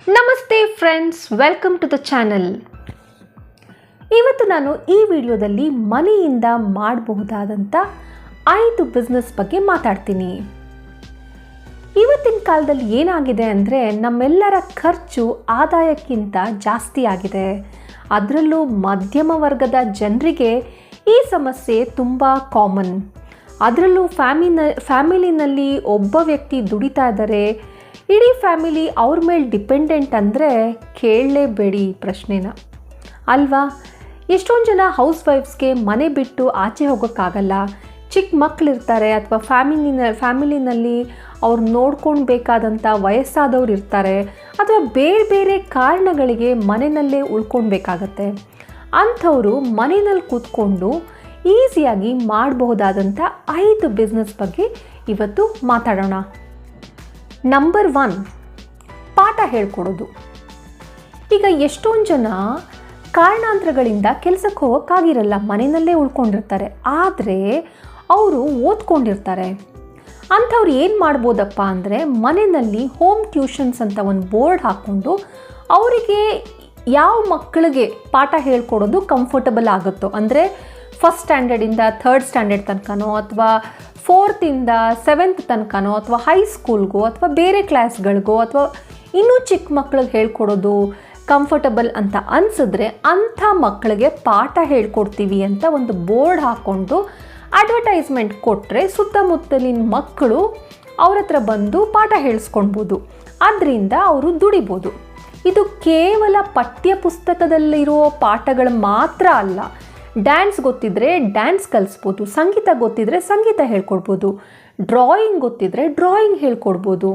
ನಮಸ್ತೆ friends, welcome to the channel. ಇವತ್ತು ನಾನು ಈ ವಿಡಿಯೋದಲ್ಲಿ ಮನೆಯಿಂದ ಮಾಡಬಹುದಾದಂಥ 5 ಬಿಸ್ನೆಸ್ ಬಗ್ಗೆ ಮಾತಾಡ್ತೀನಿ. ಇವತ್ತಿನ ಕಾಲದಲ್ಲಿ ಏನಾಗಿದೆ ಅಂದರೆ ನಮ್ಮೆಲ್ಲರ ಖರ್ಚು ಆದಾಯಕ್ಕಿಂತ ಜಾಸ್ತಿ ಆಗಿದೆ. ಅದರಲ್ಲೂ ಮಧ್ಯಮ ವರ್ಗದ ಜನರಿಗೆ ಈ ಸಮಸ್ಯೆ ತುಂಬ ಕಾಮನ್. ಅದರಲ್ಲೂ ಫ್ಯಾಮಿಲಿನಲ್ಲಿ ಒಬ್ಬ ವ್ಯಕ್ತಿ ದುಡಿತಾ ಇದ್ದಾರೆ, ಇಡೀ ಫ್ಯಾಮಿಲಿ ಅವ್ರ ಮೇಲೆ ಡಿಪೆಂಡೆಂಟ್ ಅಂದರೆ ಕೇಳಲೇಬೇಡಿ ಪ್ರಶ್ನೆನ, ಅಲ್ವಾ? ಎಷ್ಟೊಂದು ಜನ ಹೌಸ್ ವೈಫ್ಸ್ಗೆ ಮನೆ ಬಿಟ್ಟು ಆಚೆ ಹೋಗೋಕ್ಕಾಗಲ್ಲ. ಚಿಕ್ಕ ಮಕ್ಕಳಿರ್ತಾರೆ ಅಥವಾ ಫ್ಯಾಮಿಲಿನಲ್ಲಿ ಅವ್ರು ನೋಡ್ಕೊಳ್ಬೇಕಾದಂಥ ವಯಸ್ಸಾದವ್ರು ಇರ್ತಾರೆ ಅಥವಾ ಬೇರೆ ಬೇರೆ ಕಾರಣಗಳಿಗೆ ಮನೆಯಲ್ಲೇ ಉಳ್ಕೊಳ್ಬೇಕಾಗತ್ತೆ. ಅಂಥವರು ಮನೆಯಲ್ಲಿ ಕೂತ್ಕೊಂಡು ಈಸಿಯಾಗಿ ಮಾಡಬಹುದಾದಂಥ 5 ಬಿಸ್ನೆಸ್ ಬಗ್ಗೆ ಇವತ್ತು ಮಾತಾಡೋಣ. ನಂಬರ್ 1, ಪಾಠ ಹೇಳ್ಕೊಡೋದು. ಈಗ ಎಷ್ಟೊಂದು ಜನ ಕಾರಣಾಂತರಗಳಿಂದ ಕೆಲಸಕ್ಕೆ ಹೋಗೋಕ್ಕಾಗಿರಲ್ಲ, ಮನೆಯಲ್ಲೇ ಉಳ್ಕೊಂಡಿರ್ತಾರೆ, ಆದರೆ ಅವರು ಓದ್ಕೊಂಡಿರ್ತಾರೆ. ಅಂಥವ್ರು ಏನು ಮಾಡ್ಬೋದಪ್ಪ ಅಂದರೆ ಮನೆಯಲ್ಲಿ ಹೋಮ್ ಟ್ಯೂಷನ್ಸ್ ಅಂತ ಒಂದು ಬೋರ್ಡ್ ಹಾಕ್ಕೊಂಡು ಅವರಿಗೆ ಯಾವ ಮಕ್ಕಳಿಗೆ ಪಾಠ ಹೇಳ್ಕೊಡೋದು ಕಂಫರ್ಟಬಲ್ ಆಗುತ್ತೋ, ಅಂದರೆ ಫಸ್ಟ್ ಸ್ಟ್ಯಾಂಡರ್ಡಿಂದ 3rd ಸ್ಟ್ಯಾಂಡರ್ಡ್ ತನಕನೋ ಅಥವಾ 4th ಇಂದ 7th ತನಕನೋ ಅಥವಾ ಹೈಸ್ಕೂಲ್ಗೋ ಅಥವಾ ಬೇರೆ ಕ್ಲಾಸ್ಗಳಿಗೋ ಅಥವಾ ಇನ್ನೂ ಚಿಕ್ಕ ಮಕ್ಕಳಿಗೆ ಹೇಳ್ಕೊಡೋದು ಕಂಫರ್ಟಬಲ್ ಅಂತ ಅನಿಸಿದ್ರೆ ಅಂಥ ಮಕ್ಕಳಿಗೆ ಪಾಠ ಹೇಳ್ಕೊಡ್ತೀವಿ ಅಂತ ಒಂದು ಬೋರ್ಡ್ ಹಾಕ್ಕೊಂಡು ಅಡ್ವರ್ಟೈಸ್ಮೆಂಟ್ ಕೊಟ್ಟರೆ ಸುತ್ತಮುತ್ತಲಿನ ಮಕ್ಕಳು ಅವ್ರ ಹತ್ರ ಬಂದು ಪಾಠ ಹೇಳಿಸ್ಕೊಳ್ಬೋದು. ಅದರಿಂದ ಅವರು ದುಡಿಬೋದು. ಇದು ಕೇವಲ ಪಠ್ಯ ಪುಸ್ತಕದಲ್ಲಿರೋ ಪಾಠಗಳು ಮಾತ್ರ ಅಲ್ಲ. ಡ್ಯಾನ್ಸ್ ಗೊತ್ತಿದ್ದರೆ ಡ್ಯಾನ್ಸ್ ಕಲಿಸ್ಬೋದು, ಸಂಗೀತ ಗೊತ್ತಿದ್ದರೆ ಸಂಗೀತ ಹೇಳ್ಕೊಡ್ಬೋದು, ಡ್ರಾಯಿಂಗ್ ಗೊತ್ತಿದ್ದರೆ ಡ್ರಾಯಿಂಗ್ ಹೇಳ್ಕೊಡ್ಬೋದು,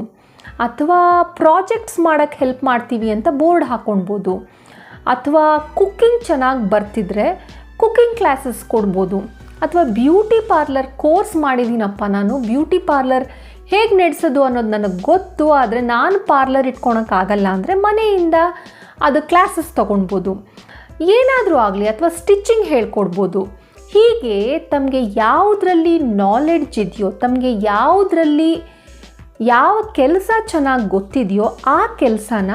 ಅಥವಾ ಪ್ರಾಜೆಕ್ಟ್ಸ್ ಮಾಡೋಕ್ಕೆ ಹೆಲ್ಪ್ ಮಾಡ್ತೀವಿ ಅಂತ ಬೋರ್ಡ್ ಹಾಕ್ಕೊಳ್ಬೋದು, ಅಥವಾ ಕುಕ್ಕಿಂಗ್ ಚೆನ್ನಾಗಿ ಬರ್ತಿದ್ರೆ ಕುಕ್ಕಿಂಗ್ ಕ್ಲಾಸಸ್ ಕೊಡ್ಬೋದು, ಅಥವಾ ಬ್ಯೂಟಿ ಪಾರ್ಲರ್ ಕೋರ್ಸ್ ಮಾಡಿದ್ದೀನಪ್ಪ, ನಾನು ಬ್ಯೂಟಿ ಪಾರ್ಲರ್ ಹೇಗೆ ನಡೆಸೋದು ಅನ್ನೋದು ನನಗೆ ಗೊತ್ತು, ಆದರೆ ನಾನು ಪಾರ್ಲರ್ ಇಟ್ಕೊಳಕ್ಕಾಗಲ್ಲ ಅಂದರೆ ಮನೆಯಿಂದ ಅದು ಕ್ಲಾಸಸ್ ತೊಗೊಳ್ಬೋದು. ಏನಾದರೂ ಆಗಲಿ, ಅಥವಾ ಸ್ಟಿಚಿಂಗ್ ಹೇಳ್ಕೊಡ್ಬೋದು. ಹೀಗೆ ತಮಗೆ ಯಾವುದರಲ್ಲಿ ನಾಲೆಡ್ಜ್ ಇದೆಯೋ, ತಮಗೆ ಯಾವುದರಲ್ಲಿ ಯಾವ ಕೆಲಸ ಚೆನ್ನಾಗಿ ಗೊತ್ತಿದೆಯೋ ಆ ಕೆಲಸನ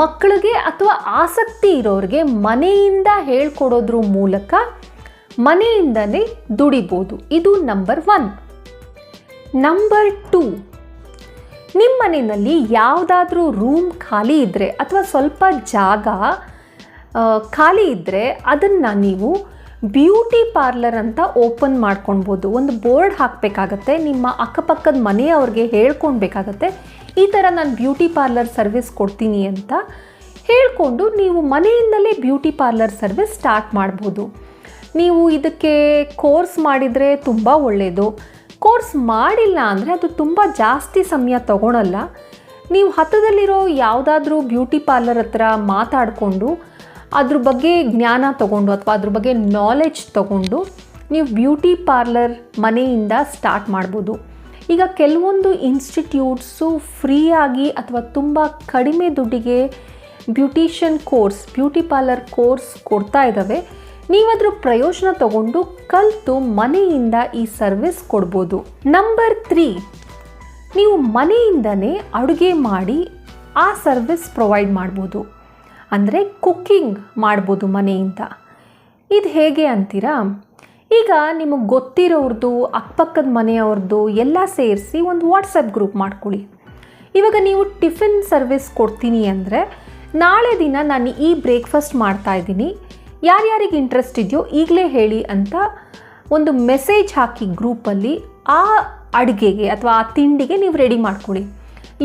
ಮಕ್ಕಳಿಗೆ ಅಥವಾ ಆಸಕ್ತಿ ಇರೋರಿಗೆ ಮನೆಯಿಂದ ಹೇಳ್ಕೊಡೋದ್ರ ಮೂಲಕ ಮನೆಯಿಂದಲೇ ದುಡಿಬೋದು. ಇದು ನಂಬರ್ 1. ನಂಬರ್ 2, ನಿಮ್ಮ ಮನೆಯಲ್ಲಿ ಯಾವುದಾದ್ರೂ ರೂಮ್ ಖಾಲಿ ಇದ್ದರೆ ಅಥವಾ ಸ್ವಲ್ಪ ಜಾಗ ಖಾಲಿ ಇದ್ದರೆ ಅದನ್ನು ನೀವು ಬ್ಯೂಟಿ ಪಾರ್ಲರ್ ಅಂತ ಓಪನ್ ಮಾಡ್ಕೊಳ್ಬೋದು. ಒಂದು ಬೋರ್ಡ್ ಹಾಕಬೇಕಾಗತ್ತೆ, ನಿಮ್ಮ ಅಕ್ಕಪಕ್ಕದ ಮನೆಯವ್ರಿಗೆ ಹೇಳ್ಕೊಳ್ಬೇಕಾಗತ್ತೆ, ಈ ಥರ ನಾನು ಬ್ಯೂಟಿ ಪಾರ್ಲರ್ ಸರ್ವಿಸ್ ಕೊಡ್ತೀನಿ ಅಂತ ಹೇಳಿಕೊಂಡು ನೀವು ಮನೆಯಿಂದಲೇ ಬ್ಯೂಟಿ ಪಾರ್ಲರ್ ಸರ್ವಿಸ್ ಸ್ಟಾರ್ಟ್ ಮಾಡ್ಬೋದು. ನೀವು ಇದಕ್ಕೆ ಕೋರ್ಸ್ ಮಾಡಿದರೆ ತುಂಬ ಒಳ್ಳೆಯದು. ಕೋರ್ಸ್ ಮಾಡಿಲ್ಲ ಅಂದರೆ ಅದು ತುಂಬ ಜಾಸ್ತಿ ಸಮಯ ತಗೊಳ್ಳಲ್ಲ. ನೀವು ಹತ್ತಿರದಲ್ಲಿರೋ ಯಾವುದಾದ್ರೂ ಬ್ಯೂಟಿ ಪಾರ್ಲರ್ ಹತ್ರ ಮಾತಾಡಿಕೊಂಡು ಅದ್ರ ಬಗ್ಗೆ ಜ್ಞಾನ ತಗೊಂಡು ಅಥವಾ ಅದ್ರ ಬಗ್ಗೆ ನಾಲೆಡ್ಜ್ ತಗೊಂಡು ನೀವು ಬ್ಯೂಟಿ ಪಾರ್ಲರ್ ಮನೆಯಿಂದ ಸ್ಟಾರ್ಟ್ ಮಾಡ್ಬೋದು. ಈಗ ಕೆಲವೊಂದು ಇನ್ಸ್ಟಿಟ್ಯೂಟ್ಸು ಫ್ರೀಯಾಗಿ ಅಥವಾ ತುಂಬ ಕಡಿಮೆ ದುಡ್ಡಿಗೆ ಬ್ಯೂಟಿ ಪಾರ್ಲರ್ ಕೋರ್ಸ್ ಕೊಡ್ತಾ ಇದ್ದಾವೆ. ನೀವದ್ರ ಪ್ರಯೋಜನ ತಗೊಂಡು ಕಲಿತು ಮನೆಯಿಂದ ಈ ಸರ್ವಿಸ್ ಕೊಡ್ಬೋದು. ನಂಬರ್ 3, ನೀವು ಮನೆಯಿಂದನೇ ಅಡುಗೆ ಮಾಡಿ ಆ ಸರ್ವಿಸ್ ಪ್ರೊವೈಡ್ ಮಾಡ್ಬೋದು. ಅಂದರೆ ಕುಕ್ಕಿಂಗ್ ಮಾಡ್ಬೋದು ಮನೆಯಿಂದ. ಇದು ಹೇಗೆ ಅಂತೀರಾ? ಈಗ ನಿಮಗೆ ಗೊತ್ತಿರೋರ್ದು, ಅಕ್ಕಪಕ್ಕದ ಮನೆಯವ್ರದ್ದು ಎಲ್ಲ ಸೇರಿಸಿ ಒಂದು ವಾಟ್ಸಪ್ ಗ್ರೂಪ್ ಮಾಡ್ಕೊಳ್ಳಿ. ಇವಾಗ ನೀವು ಟಿಫಿನ್ ಸರ್ವಿಸ್ ಕೊಡ್ತೀನಿ ಅಂದರೆ ನಾಳೆ ದಿನ ನಾನು ಈ ಬ್ರೇಕ್ಫಾಸ್ಟ್ ಮಾಡ್ತಾಯಿದ್ದೀನಿ, ಯಾರ್ಯಾರಿಗೆ ಇಂಟ್ರೆಸ್ಟ್ ಇದೆಯೋ ಈಗಲೇ ಹೇಳಿ ಅಂತ ಒಂದು ಮೆಸೇಜ್ ಹಾಕಿ ಗ್ರೂಪಲ್ಲಿ ಆ ಅಡುಗೆಗೆ ಅಥವಾ ಆ ತಿಂಡಿಗೆ ನೀವು ರೆಡಿ ಮಾಡ್ಕೊಳ್ಳಿ.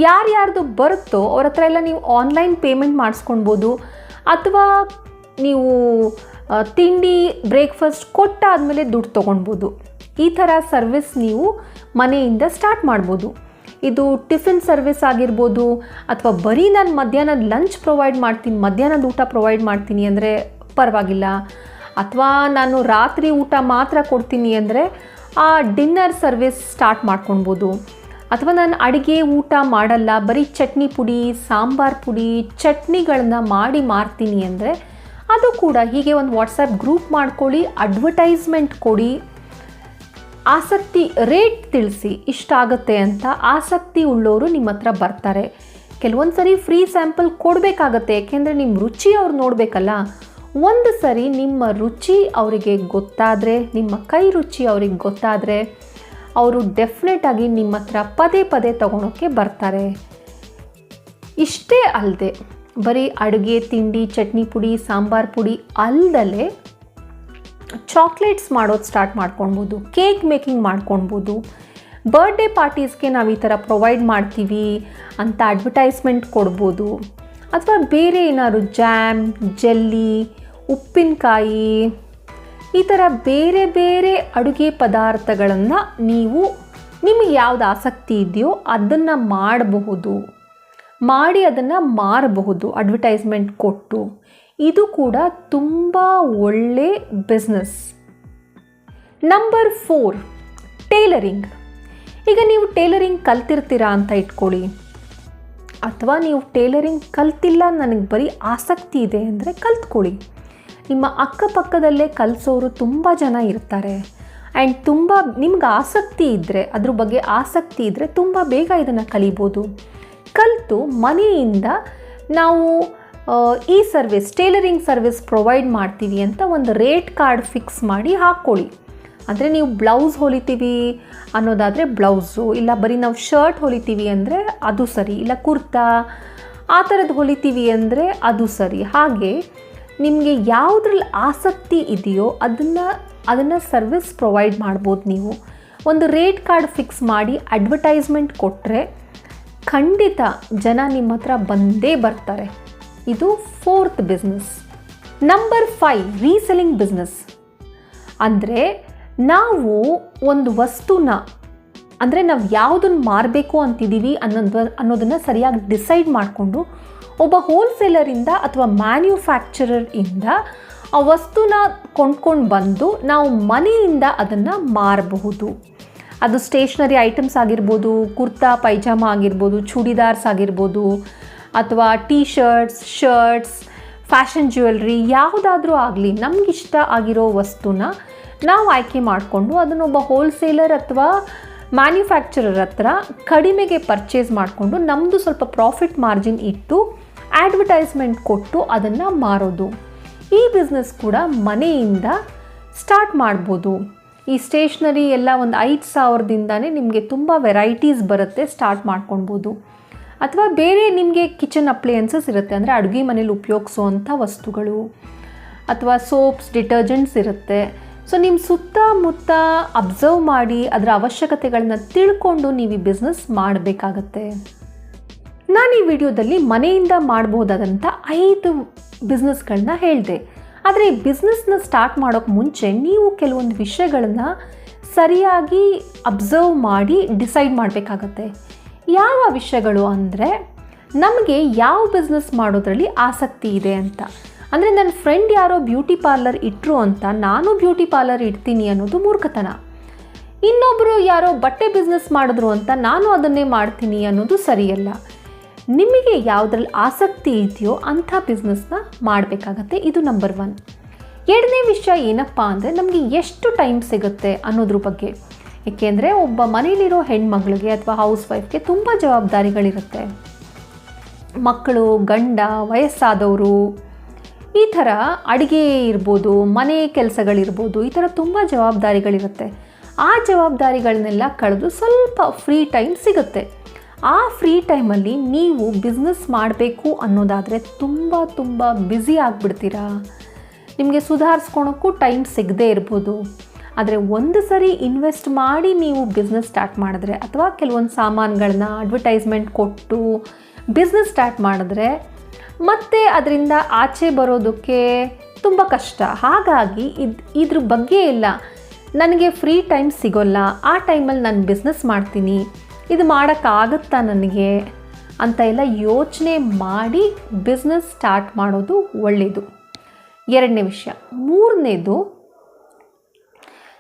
ಯಾರ್ಯಾರ್ದು ಬರುತ್ತೋ ಅವ್ರ ಹತ್ರ ಎಲ್ಲ ನೀವು ಆನ್ಲೈನ್ ಪೇಮೆಂಟ್ ಮಾಡಿಸ್ಕೊಳ್ಬೋದು, ಅಥವಾ ನೀವು ತಿಂಡಿ ಬ್ರೇಕ್ಫಾಸ್ಟ್ ಕೊಟ್ಟಾದಮೇಲೆ ದುಡ್ಡು ತೊಗೊಳ್ಬೋದು. ಈ ಥರ ಸರ್ವಿಸ್ ನೀವು ಮನೆಯಿಂದ ಸ್ಟಾರ್ಟ್ ಮಾಡ್ಬೋದು. ಇದು ಟಿಫಿನ್ ಸರ್ವಿಸ್ ಆಗಿರ್ಬೋದು, ಅಥವಾ ಬರೀ ನಾನು ಮಧ್ಯಾಹ್ನದ ಲಂಚ್ ಪ್ರೊವೈಡ್ ಮಾಡ್ತೀನಿ, ಮಧ್ಯಾಹ್ನದ ಊಟ ಪ್ರೊವೈಡ್ ಮಾಡ್ತೀನಿ ಅಂದರೆ ಪರವಾಗಿಲ್ಲ, ಅಥವಾ ನಾನು ರಾತ್ರಿ ಊಟ ಮಾತ್ರ ಕೊಡ್ತೀನಿ ಅಂದರೆ ಆ ಡಿನ್ನರ್ ಸರ್ವಿಸ್ ಸ್ಟಾರ್ಟ್ ಮಾಡ್ಕೊಳ್ಬೋದು. ಅಥವಾ ನಾನು ಅಡುಗೆ ಊಟ ಮಾಡಲ್ಲ, ಬರೀ ಚಟ್ನಿ ಪುಡಿ, ಸಾಂಬಾರು ಪುಡಿ, ಚಟ್ನಿಗಳನ್ನ ಮಾಡಿ ಮಾರ್ತೀನಿ ಅಂದರೆ ಅದು ಕೂಡ ಹೀಗೆ ಒಂದು ವಾಟ್ಸಪ್ ಗ್ರೂಪ್ ಮಾಡ್ಕೊಳ್ಳಿ, ಅಡ್ವರ್ಟೈಸ್ಮೆಂಟ್ ಕೊಡಿ, ಆಸಕ್ತಿ ರೇಟ್ ತಿಳಿಸಿ ಇಷ್ಟಾಗುತ್ತೆ ಅಂತ. ಆಸಕ್ತಿ ಉಳ್ಳವರು ನಿಮ್ಮ ಹತ್ರ ಬರ್ತಾರೆ. ಕೆಲವೊಂದು ಸರಿ ಫ್ರೀ ಸ್ಯಾಂಪಲ್ ಕೊಡಬೇಕಾಗತ್ತೆ, ಏಕೆಂದರೆ ನಿಮ್ಮ ರುಚಿ ಅವ್ರು ನೋಡಬೇಕಲ್ಲ. ಒಂದು ಸರಿ ನಿಮ್ಮ ರುಚಿ ಅವರಿಗೆ ಗೊತ್ತಾದರೆ, ನಿಮ್ಮ ಕೈ ರುಚಿ ಅವ್ರಿಗೆ ಗೊತ್ತಾದರೆ ಅವರು ಡೆಫಿನೆಟಾಗಿ ನಿಮ್ಮ ಹತ್ರ ಪದೇ ಪದೇ ತೊಗೊಳೋಕ್ಕೆ ಬರ್ತಾರೆ. ಇಷ್ಟೇ ಅಲ್ಲದೆ ಬರೀ ಅಡುಗೆ ತಿಂಡಿ, ಚಟ್ನಿ ಪುಡಿ, ಸಾಂಬಾರು ಪುಡಿ ಅಲ್ಲದೆ ಚಾಕ್ಲೇಟ್ಸ್ ಮಾಡೋದು ಸ್ಟಾರ್ಟ್ ಮಾಡ್ಕೊಳ್ಬೋದು, ಕೇಕ್ ಮೇಕಿಂಗ್ ಮಾಡ್ಕೊಳ್ಬೋದು. ಬರ್ಡೇ ಪಾರ್ಟೀಸ್ಗೆ ನಾವು ಈ ಥರ ಪ್ರೊವೈಡ್ ಮಾಡ್ತೀವಿ ಅಂತ ಅಡ್ವರ್ಟೈಸ್ಮೆಂಟ್ ಕೊಡ್ಬೋದು. ಅಥವಾ ಬೇರೆ ಏನಾದ್ರು ಜಾಮ್, ಜೆಲ್ಲಿ, ಉಪ್ಪಿನಕಾಯಿ ಈ ಥರ ಬೇರೆ ಬೇರೆ ಅಡುಗೆ ಪದಾರ್ಥಗಳನ್ನು ನಿಮಗೆ ಯಾವ್ದು ಆಸಕ್ತಿ ಇದೆಯೋ ಅದನ್ನು ಮಾಡಿ ಅದನ್ನು ಮಾರಬಹುದು ಅಡ್ವರ್ಟೈಸ್ಮೆಂಟ್ ಕೊಟ್ಟು. ಇದು ಕೂಡ ತುಂಬ ಒಳ್ಳೆ ಬಿಸ್ನೆಸ್. Number 4, tailoring. ಈಗ ನೀವು ಟೇಲರಿಂಗ್ ಕಲ್ತಿರ್ತೀರಾ ಅಂತ ಇಟ್ಕೊಳ್ಳಿ, ಅಥವಾ ನೀವು ಟೇಲರಿಂಗ್ ಕಲ್ತಿಲ್ಲ, ನನಗೆ ಬರೀ ಆಸಕ್ತಿ ಇದೆ ಅಂದರೆ ಕಲ್ತ್ಕೊಳ್ಳಿ. ನಿಮ್ಮ ಅಕ್ಕಪಕ್ಕದಲ್ಲೇ ಕಲಿಸೋರು ತುಂಬ ಜನ ಇರ್ತಾರೆ. ಆ್ಯಂಡ್ ನಿಮ್ಗೆ ಆಸಕ್ತಿ ಇದ್ದರೆ, ಅದ್ರ ಬಗ್ಗೆ ಆಸಕ್ತಿ ಇದ್ದರೆ ತುಂಬ ಬೇಗ ಇದನ್ನು ಕಲಿಬೋದು. ಕಲಿತು ಮನೆಯಿಂದ ನಾವು ಈ ಟೇಲರಿಂಗ್ ಸರ್ವಿಸ್ ಪ್ರೊವೈಡ್ ಮಾಡ್ತೀವಿ ಅಂತ ಒಂದು ರೇಟ್ ಕಾರ್ಡ್ ಫಿಕ್ಸ್ ಮಾಡಿ ಹಾಕ್ಕೊಳ್ಳಿ. ಅಂದರೆ ನೀವು ಬ್ಲೌಸ್ ಹೊಲಿತೀವಿ ಅನ್ನೋದಾದರೆ ಬ್ಲೌಸು, ಇಲ್ಲ ಬರೀ ನಾವು ಶರ್ಟ್ ಹೊಲಿತೀವಿ ಅಂದರೆ ಅದು ಸರಿ, ಇಲ್ಲ ಕುರ್ತಾ ಆ ಥರದ್ದು ಹೊಲಿತೀವಿ ಅಂದರೆ ಅದು ಸರಿ. ಹಾಗೆ ನಿಮಗೆ ಯಾವುದ್ರಲ್ಲಿ ಆಸಕ್ತಿ ಇದೆಯೋ ಅದನ್ನು ಸರ್ವಿಸ್ ಪ್ರೊವೈಡ್ ಮಾಡ್ಬೋದು. ನೀವು ಒಂದು ರೇಟ್ ಕಾರ್ಡ್ ಫಿಕ್ಸ್ ಮಾಡಿ ಅಡ್ವರ್ಟೈಸ್ಮೆಂಟ್ ಕೊಟ್ಟರೆ ಖಂಡಿತ ಜನ ನಿಮ್ಮ ಹತ್ರ ಬಂದೇ ಬರ್ತಾರೆ. ಇದು 4th business. Number 5, reselling business. ಅಂದರೆ ನಾವು ಒಂದು ವಸ್ತುನ, ಅಂದರೆ ನಾವು ಯಾವುದನ್ನು ಮಾರಬೇಕು ಅಂತಿದ್ದೀವಿ ಅನ್ನೋದನ್ನು ಸರಿಯಾಗಿ ಡಿಸೈಡ್ ಮಾಡಿಕೊಂಡು ಒಬ್ಬ ಹೋಲ್ಸೇಲರಿಂದ ಅಥವಾ ಮ್ಯಾನ್ಯುಫ್ಯಾಕ್ಚರರ್ ಇಂದ ಆ ವಸ್ತುನ ಕೊಂಡ್ಕೊಂಡು ಬಂದು ನಾವು ಮನೆಯಿಂದ ಅದನ್ನು ಮಾರಬಹುದು. ಅದು ಸ್ಟೇಷ್ನರಿ ಐಟಮ್ಸ್ ಆಗಿರ್ಬೋದು, ಕುರ್ತಾ ಪೈಜಾಮ ಆಗಿರ್ಬೋದು, ಚೂಡಿದಾರ್ಸ್ ಆಗಿರ್ಬೋದು, ಅಥವಾ ಶರ್ಟ್ಸ್, ಫ್ಯಾಷನ್ ಜ್ಯುವೆಲ್ರಿ ಯಾವುದಾದ್ರೂ ಆಗಲಿ, ನಮಗಿಷ್ಟ ಆಗಿರೋ ವಸ್ತುನ ನಾವು ಆಯ್ಕೆ ಮಾಡಿಕೊಂಡು ಅದನ್ನೊಬ್ಬ ಹೋಲ್ಸೇಲರ್ ಅಥವಾ ಮ್ಯಾನ್ಯುಫ್ಯಾಕ್ಚರರ್ ಹತ್ರ ಕಡಿಮೆಗೆ ಪರ್ಚೇಸ್ ಮಾಡಿಕೊಂಡು ನಮ್ಮದು ಸ್ವಲ್ಪ ಪ್ರಾಫಿಟ್ ಮಾರ್ಜಿನ್ ಇಟ್ಟು ಅಡ್ವರ್ಟೈಸ್ಮೆಂಟ್ ಕೊಟ್ಟು ಅದನ್ನು ಮಾರೋದು. ಈ ಬಿಸ್ನೆಸ್ ಕೂಡ ಮನೆಯಿಂದ ಸ್ಟಾರ್ಟ್ ಮಾಡ್ಬೋದು. ಈ ಸ್ಟೇಷ್ನರಿ ಎಲ್ಲ ಒಂದು 5,000ದಿಂದನೇ ನಿಮಗೆ ತುಂಬ ವೆರೈಟೀಸ್ ಬರುತ್ತೆ, ಸ್ಟಾರ್ಟ್ ಮಾಡ್ಕೊಳ್ಬೋದು. ಅಥವಾ ಬೇರೆ ನಿಮಗೆ ಕಿಚನ್ ಅಪ್ಲಯನ್ಸಸ್ ಇರುತ್ತೆ, ಅಂದರೆ ಅಡುಗೆ ಮನೇಲಿ ಉಪಯೋಗಿಸೋವಂಥ ವಸ್ತುಗಳು, ಅಥವಾ ಸೋಪ್ಸ್, ಡಿಟರ್ಜೆಂಟ್ಸ್ ಇರುತ್ತೆ. ಸೊ ನಿಮ್ಮ ಸುತ್ತಮುತ್ತ ಅಬ್ಸರ್ವ್ ಮಾಡಿ ಅದರ ಅವಶ್ಯಕತೆಗಳನ್ನ ತಿಳ್ಕೊಂಡು ನೀವು ಈ ಬಿಸ್ನೆಸ್ ಮಾಡಬೇಕಾಗತ್ತೆ. ನಾನು ಈ ವಿಡಿಯೋದಲ್ಲಿ ಮನೆಯಿಂದ ಮಾಡ್ಬೋದಾದಂಥ 5 ಬಿಸ್ನೆಸ್ಗಳನ್ನ ಹೇಳಿದೆ. ಆದರೆ ಈ ಬಿಸ್ನೆಸ್ನ ಸ್ಟಾರ್ಟ್ ಮಾಡೋಕ್ಕೆ ಮುಂಚೆ ನೀವು ಕೆಲವೊಂದು ವಿಷಯಗಳನ್ನು ಸರಿಯಾಗಿ ಅಬ್ಸರ್ವ್ ಮಾಡಿ ಡಿಸೈಡ್ ಮಾಡಬೇಕಾಗತ್ತೆ. ಯಾವ ವಿಷಯಗಳು ಅಂದರೆ, ನಮಗೆ ಯಾವ ಬಿಸ್ನೆಸ್ ಮಾಡೋದ್ರಲ್ಲಿ ಆಸಕ್ತಿ ಇದೆ ಅಂತ. ಅಂದರೆ ನನ್ನ ಫ್ರೆಂಡ್ ಯಾರೋ ಬ್ಯೂಟಿ ಪಾರ್ಲರ್ ಇಟ್ಟರು ಅಂತ ನಾನು ಬ್ಯೂಟಿ ಪಾರ್ಲರ್ ಇಡ್ತೀನಿ ಅನ್ನೋದು ಮೂರ್ಖತನ. ಇನ್ನೊಬ್ಬರು ಯಾರೋ ಬಟ್ಟೆ ಬಿಸ್ನೆಸ್ ಮಾಡಿದ್ರು ಅಂತ ನಾನು ಅದನ್ನೇ ಮಾಡ್ತೀನಿ ಅನ್ನೋದು ಸರಿಯಲ್ಲ. ನಿಮಗೆ ಯಾವುದ್ರಲ್ಲಿ ಆಸಕ್ತಿ ಇದೆಯೋ ಅಂಥ ಬಿಸ್ನೆಸ್ನ ಮಾಡಬೇಕಾಗತ್ತೆ. ಇದು ನಂಬರ್ 1. 2ನೇ ವಿಷಯ ಏನಪ್ಪ ಅಂದರೆ, ನಮಗೆ ಎಷ್ಟು ಟೈಮ್ ಸಿಗುತ್ತೆ ಅನ್ನೋದ್ರ ಬಗ್ಗೆ. ಏಕೆಂದರೆ ಒಬ್ಬ ಮನೇಲಿರೋ ಹೆಣ್ಮಗಳಿಗೆ ಅಥವಾ ಹೌಸ್ ವೈಫ್ಗೆ ತುಂಬ ಜವಾಬ್ದಾರಿಗಳಿರುತ್ತೆ. ಮಕ್ಕಳು, ಗಂಡ, ವಯಸ್ಸಾದವರು, ಈ ಥರ ಅಡುಗೆ ಇರ್ಬೋದು, ಮನೆ ಕೆಲಸಗಳಿರ್ಬೋದು, ಈ ಥರ ತುಂಬ ಜವಾಬ್ದಾರಿಗಳಿರುತ್ತೆ. ಆ ಜವಾಬ್ದಾರಿಗಳನ್ನೆಲ್ಲ ಕಳೆದು ಸ್ವಲ್ಪ ಫ್ರೀ ಟೈಮ್ ಸಿಗುತ್ತೆ. ಆ ಫ್ರೀ ಟೈಮಲ್ಲಿ ನೀವು ಬಿಸ್ನೆಸ್ ಮಾಡಬೇಕು ಅನ್ನೋದಾದರೆ ತುಂಬ ಬ್ಯುಸಿ ಆಗಿಬಿಡ್ತೀರಾ. ನಿಮಗೆ ಸುಧಾರಿಸ್ಕೊಳೋಕ್ಕೂ ಟೈಮ್ ಸಿಗದೇ ಇರ್ಬೋದು. ಆದರೆ ಒಂದು ಸರಿ ಇನ್ವೆಸ್ಟ್ ಮಾಡಿ ನೀವು ಬಿಸ್ನೆಸ್ ಸ್ಟಾರ್ಟ್ ಮಾಡಿದ್ರೆ, ಅಥವಾ ಕೆಲವೊಂದು ಸಾಮಾನುಗಳನ್ನ ಅಡ್ವರ್ಟೈಸ್ಮೆಂಟ್ ಕೊಟ್ಟು ಬಿಸ್ನೆಸ್ ಸ್ಟಾರ್ಟ್ ಮಾಡಿದ್ರೆ ಮತ್ತೆ ಅದರಿಂದ ಆಚೆ ಬರೋದಕ್ಕೆ ತುಂಬ ಕಷ್ಟ. ಹಾಗಾಗಿ ಇದ್ರ ಬಗ್ಗೆ ಎಲ್ಲ ನನಗೆ ಫ್ರೀ ಟೈಮ್ ಸಿಗೋಲ್ಲ, ಆ ಟೈಮಲ್ಲಿ ನಾನು ಬಿಸ್ನೆಸ್ ಮಾಡ್ತೀನಿ, ಇದು ಮಾಡೋಕ್ಕಾಗುತ್ತಾ ನನಗೆ ಅಂತ ಎಲ್ಲ ಯೋಚನೆ ಮಾಡಿ ಬಿಸ್ನೆಸ್ ಸ್ಟಾರ್ಟ್ ಮಾಡೋದು ಒಳ್ಳೆಯದು. 2ನೇ ವಿಷಯ. 3ನೇದು,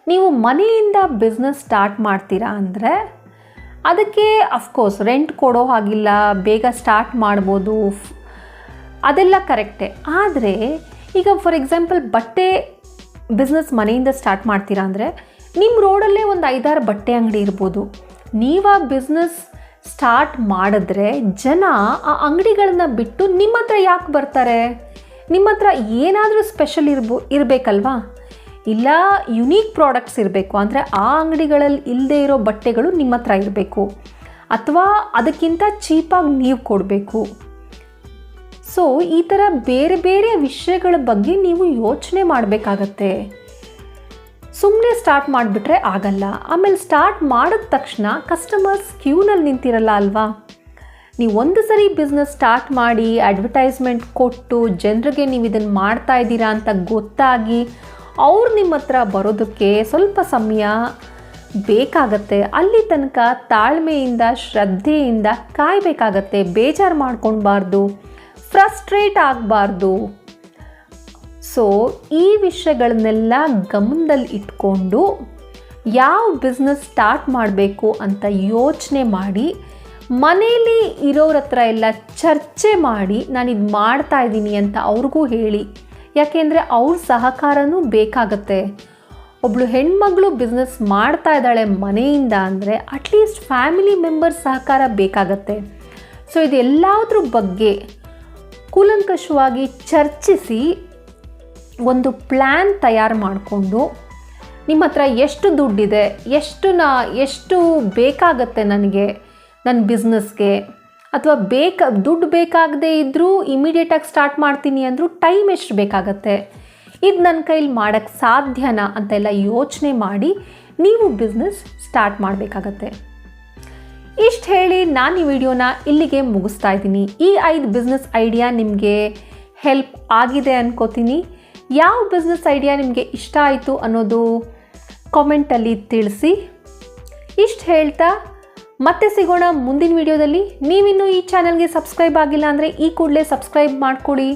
ನೀವು ಮನೆಯಿಂದ ಬಿಸ್ನೆಸ್ ಸ್ಟಾರ್ಟ್ ಮಾಡ್ತೀರಾ ಅಂದರೆ ಅದಕ್ಕೆ ಅಫ್ಕೋರ್ಸ್ ರೆಂಟ್ ಕೊಡೋ ಹಾಗಿಲ್ಲ, ಬೇಗ ಸ್ಟಾರ್ಟ್ ಮಾಡ್ಬೋದು, ಅದೆಲ್ಲ ಕರೆಕ್ಟೇ. ಆದರೆ ಈಗ ಫಾರ್ ಎಕ್ಸಾಂಪಲ್ ಬಟ್ಟೆ ಬಿಸ್ನೆಸ್ ಮನೆಯಿಂದ ಸ್ಟಾರ್ಟ್ ಮಾಡ್ತೀರಾ ಅಂದರೆ ನಿಮ್ಮ ರೋಡಲ್ಲೇ ಒಂದು 5-6 ಬಟ್ಟೆ ಅಂಗಡಿ ಇರ್ಬೋದು. ನೀವು ಆ ಬಿಸ್ನೆಸ್ ಸ್ಟಾರ್ಟ್ ಮಾಡಿದ್ರೆ ಜನ ಆ ಅಂಗಡಿಗಳನ್ನ ಬಿಟ್ಟು ನಿಮ್ಮ ಹತ್ರ ಯಾಕೆ ಬರ್ತಾರೆ? ನಿಮ್ಮ ಹತ್ರ ಏನಾದರೂ ಸ್ಪೆಷಲ್ ಇರಬೇಕಲ್ವಾ? ಇಲ್ಲ ಯುನೀಕ್ ಪ್ರಾಡಕ್ಟ್ಸ್ ಇರಬೇಕು, ಅಂದರೆ ಆ ಅಂಗಡಿಗಳಲ್ಲಿ ಇಲ್ಲದೆ ಇರೋ ಬಟ್ಟೆಗಳು ನಿಮ್ಮ ಹತ್ರ ಇರಬೇಕು, ಅಥವಾ ಅದಕ್ಕಿಂತ ಚೀಪಾಗಿ ನೀವು ಕೊಡಬೇಕು. ಸೊ ಈ ಥರ ಬೇರೆ ಬೇರೆ ವಿಷಯಗಳ ಬಗ್ಗೆ ನೀವು ಯೋಚನೆ ಮಾಡಬೇಕಾಗತ್ತೆ. ಸುಮ್ಮನೆ ಸ್ಟಾರ್ಟ್ ಮಾಡಿಬಿಟ್ರೆ ಆಗಲ್ಲ. ಆಮೇಲೆ ಸ್ಟಾರ್ಟ್ ಮಾಡಿದ ತಕ್ಷಣ ಕಸ್ಟಮರ್ಸ್ ಕ್ಯೂನಲ್ಲಿ ನಿಂತಿರಲ್ಲ ಅಲ್ವಾ? ನೀವು ಒಂದು ಸರಿ ಬಿಸ್ನೆಸ್ ಸ್ಟಾರ್ಟ್ ಮಾಡಿ ಅಡ್ವರ್ಟೈಸ್ಮೆಂಟ್ ಕೊಟ್ಟು ಜನರಿಗೆ ನೀವು ಇದನ್ನು ಮಾಡ್ತಾ ಇದ್ದೀರಾ ಅಂತ ಗೊತ್ತಾಗಿ ಅವ್ರು ನಿಮ್ಮ ಹತ್ರ ಬರೋದಕ್ಕೆ ಸ್ವಲ್ಪ ಸಮಯ ಬೇಕಾಗತ್ತೆ. ಅಲ್ಲಿ ತನಕ ತಾಳ್ಮೆಯಿಂದ ಶ್ರದ್ಧೆಯಿಂದ ಕಾಯಬೇಕಾಗತ್ತೆ. ಬೇಜಾರು ಮಾಡ್ಕೊಳ್ಬಾರ್ದು, ಫ್ರಸ್ಟ್ರೇಟ್ ಆಗಬಾರ್ದು. ಸೊ ಈ ವಿಷಯಗಳನ್ನೆಲ್ಲ ಗಮನದಲ್ಲಿ ಇಟ್ಕೊಂಡು ಯಾವ ಬಿಸ್ನೆಸ್ ಸ್ಟಾರ್ಟ್ ಮಾಡಬೇಕು ಅಂತ ಯೋಚನೆ ಮಾಡಿ ಮನೇಲಿ ಇರೋರ ಹತ್ರ ಎಲ್ಲ ಚರ್ಚೆ ಮಾಡಿ ನಾನಿದು ಮಾಡ್ತಾ ಇದ್ದೀನಿ ಅಂತ ಅವ್ರಿಗೂ ಹೇಳಿ. ಯಾಕೆಂದರೆ ಅವ್ರ ಸಹಕಾರನೂ ಬೇಕಾಗತ್ತೆ. ಒಬ್ಬಳು ಹೆಣ್ಮಗಳು ಬಿಸ್ನೆಸ್ ಮಾಡ್ತಾ ಇದ್ದಾಳೆ ಮನೆಯಿಂದ ಅಂದರೆ ಅಟ್ಲೀಸ್ಟ್ ಫ್ಯಾಮಿಲಿ ಮೆಂಬರ್ಸ್ ಸಹಕಾರ ಬೇಕಾಗತ್ತೆ. ಸೊ ಇದೆಲ್ಲದ್ರ ಬಗ್ಗೆ ಕೂಲಂಕಷವಾಗಿ ಚರ್ಚಿಸಿ ಒಂದು ಪ್ಲ್ಯಾನ್ ತಯಾರು ಮಾಡಿಕೊಂಡು ನಿಮ್ಮ ಹತ್ರ ಎಷ್ಟು ದುಡ್ಡಿದೆ, ಎಷ್ಟು ಬೇಕಾಗತ್ತೆ ನನಗೆ ನನ್ನ ಬಿಸ್ನೆಸ್ಗೆ, ಅಥವಾ ದುಡ್ಡು ಬೇಕಾಗದೇ ಇದ್ದರೂ ಇಮಿಡಿಯೇಟಾಗಿ ಸ್ಟಾರ್ಟ್ ಮಾಡ್ತೀನಿ ಅಂದರೂ ಟೈಮ್ ಎಷ್ಟು ಬೇಕಾಗತ್ತೆ, ಇದು ನನ್ನ ಕೈಲಿ ಮಾಡೋಕ್ಕೆ ಸಾಧ್ಯನಾ ಅಂತೆಲ್ಲ ಯೋಚನೆ ಮಾಡಿ ನೀವು ಬಿಸ್ನೆಸ್ ಸ್ಟಾರ್ಟ್ ಮಾಡಬೇಕಾಗತ್ತೆ. ಇಷ್ಟು ಹೇಳಿ ನಾನು ಈ ವಿಡಿಯೋನ ಇಲ್ಲಿಗೆ ಮುಗಿಸ್ತಾ ಇದ್ದೀನಿ. ಈ 5 ಬಿಸ್ನೆಸ್ ಐಡಿಯಾ ನಿಮಗೆ ಹೆಲ್ಪ್ ಆಗಿದೆ ಅನ್ಕೋತೀನಿ. ಯಾವ ಬಿಸ್ನೆಸ್ ಐಡಿಯಾ ನಿಮಗೆ ಇಷ್ಟ ಆಯಿತು ಅನ್ನೋದು ಕಾಮೆಂಟಲ್ಲಿ ತಿಳಿಸಿ. ಇಷ್ಟು ಹೇಳ್ತಾ ಮತ್ತೆ ಸಿಗೋಣ ಮುಂದಿನ ವಿಡಿಯೋದಲ್ಲಿ. ನೀವಿನ್ನೂ ಈ ಚಾನಲ್ಗೆ ಸಬ್ಸ್ಕ್ರೈಬ್ ಆಗಿಲ್ಲ ಅಂದರೆ ಈ ಕೂಡಲೇ ಸಬ್ಸ್ಕ್ರೈಬ್ ಮಾಡ್ಕೊಳ್ಳಿ,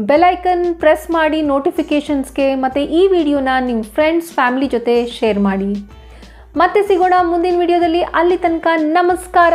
ಬೆಲ್ ಐಕನ್ ಪ್ರೆಸ್ ಮಾಡಿ ನೋಟಿಫಿಕೇಷನ್ಸ್ಗೆ, ಮತ್ತು ಈ ವಿಡಿಯೋನ ನಿಮ್ಮ ಫ್ರೆಂಡ್ಸ್ ಫ್ಯಾಮಿಲಿ ಜೊತೆ ಶೇರ್ ಮಾಡಿ. ಮತ್ತೆ ಸಿಗೋಣ ಮುಂದಿನ ವಿಡಿಯೋದಲ್ಲಿ. ಅಲ್ಲಿ ತನಕ ನಮಸ್ಕಾರ.